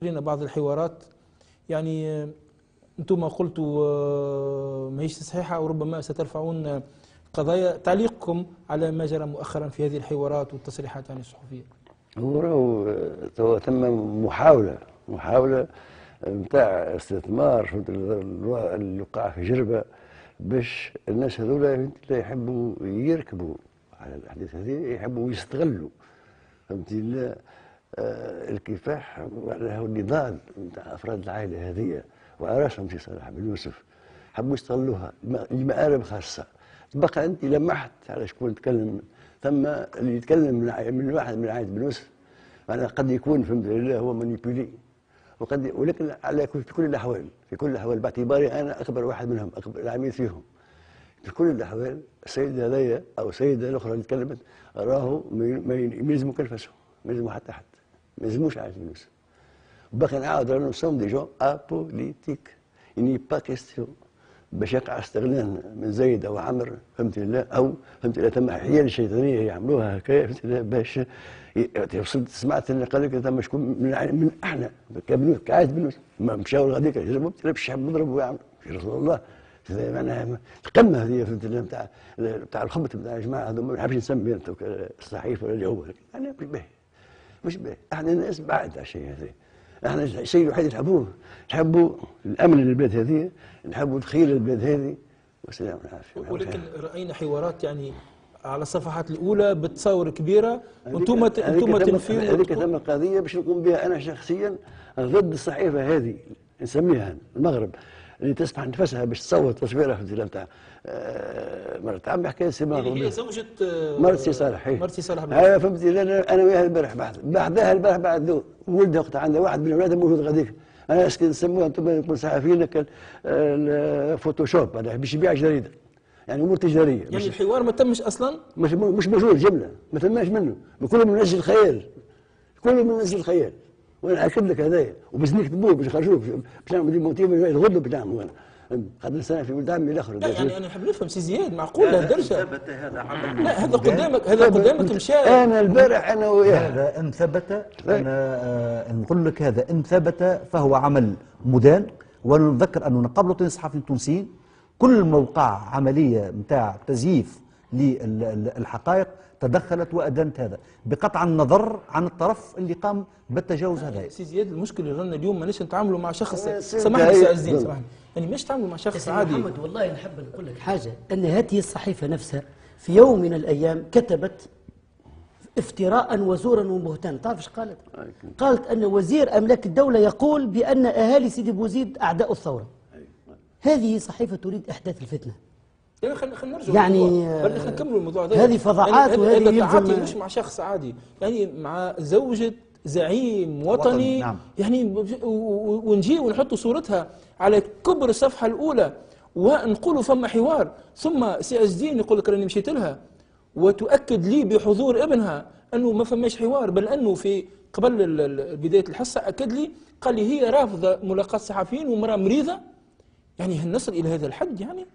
لنا بعض الحوارات يعني أنتم قلتوا ماهيش صحيحة وربما سترفعون قضايا. تعليقكم على ما جرى مؤخرا في هذه الحوارات والتصريحات يعني الصحفية؟ هو ثم محاولة نتاع استثمار اللي وقع في جربة باش الناس هذولا يحبوا يركبوا على الأحداث هذه، يحبوا يستغلوا، فهمتي؟ الكفاح له النضال نتاع أفراد العائلة هذه وعلى راسهم سي صالح بن يوسف، حبوا يستغلوها لمآرب خاصة. بقى أنت لمحت على شكون يتكلم، ثم اللي يتكلم من واحد من عائلة بن يوسف معناها قد يكون فهمت لله هو مانيبيولي، ولكن في كل الأحوال باعتباري أنا أكبر واحد منهم، أكبر العميد فيهم، في كل الأحوال السيد هذايا أو السيدة الأخرى اللي تكلمت راهو ما يلزموا كنفسهم، ما يلزموا حتى حد، ما يلزموش عائلة بن يوسف. باقي نعاود رانا نسوم دي جون أبوليتيك، إني با كيستيون باش يقع استغلال من زيد او عمرو فهمت لله، او فهمت لله ثم حيل شيطانيه يعملوها هكايا فهمت لله باش سمعت ان قال لك ثم شكون من احنا كعائله بنوس مشاو غاديك باش الشعب نضربوا ويعملوا في رسول الله. معناها القمه هذه فهمت لله نتاع الخبط نتاع الجماعه هذوما ما نحبش نسمي الصحيفه ولا اللي هو، انا مش باهي احنا الناس بعد على الشيء هذا. احنا الشيء الوحيد اللي نحبوا الامن للبلاد هذه، نحبوا الخير للبلاد هذه والسلام والعافيه. ولكن راينا حوارات يعني على الصفحات الاولى بتصاور كبيره وانتم تنفيوا. هذيك ثم قضيه باش نقوم بها انا شخصيا ضد الصحيفه هذه نسميها المغرب اللي تسمح نفسها باش تصور تصويره في نتاع مرت عمي حكايه سي هي زوجة مرت سي صالح. مرت سي صالح ايوه فهمتي. انا وياها البارح بعدها البارح بعد ولدها وقت عندها واحد من اولادها موجود غاديك. انا اسكي نسموها انتم صحفيين الفوتوشوب، هذا باش يبيع جريده يعني امور تجاريه. يعني الحوار ما تمش اصلا، مش موجود جمله ما تماش منه، كله من اجل الخيال، كله من اجل الخيال. وانا اكد لك هذايا وباش نكتبوه باش نخرجوه باش نعملوا ديمونتي الغدو بتاعهم. خدنا سنه في ولد عمي الاخر. لا يعني انا نحب نفهم سي زياد، معقول لهالدرجه؟ لا هذا قدامك مشى. انا البارح انا وياه هذا ان ثبت، انا نقول لك هذا ان ثبت فهو عمل مدان. ونذكر انه قبل الصحفيين التونسيين كل موقع عمليه نتاع تزييف للحقائق تدخلت وادانت هذا بقطع النظر عن الطرف اللي قام بالتجاوز هذا. سي زياد المشكله اللي رانا اليوم ماناش نتعاملوا مع شخص، سامحني سي عز الدين سامحني، يعني ماش نتعاملوا مع شخص عادي. محمد والله نحب نقول لك حاجه، ان هذه الصحيفه نفسها في يوم من الايام كتبت افتراء وزورا وبهتانا. تعرف ايش قالت؟ قالت ان وزير املاك الدوله يقول بان اهالي سيدي بوزيد اعداء الثوره. هذه صحيفه تريد احداث الفتنه. خلينا نرجع يعني خلينا نكملوا الموضوع هذا. هذه فضاعات يعني وهذه يلزم مش مع شخص عادي، يعني مع زوجة زعيم وطني نعم. يعني ونجي ونحطوا صورتها على كبر الصفحة الأولى ونقولوا فما حوار، ثم سي عز الدين يقول لك راني مشيت لها وتؤكد لي بحضور ابنها أنه ما فماش حوار، بل أنه في قبل بداية الحصة أكد لي قال لي هي رافضة ملاقاة الصحفيين ومرأة مريضة. يعني هل نصل إلى هذا الحد يعني؟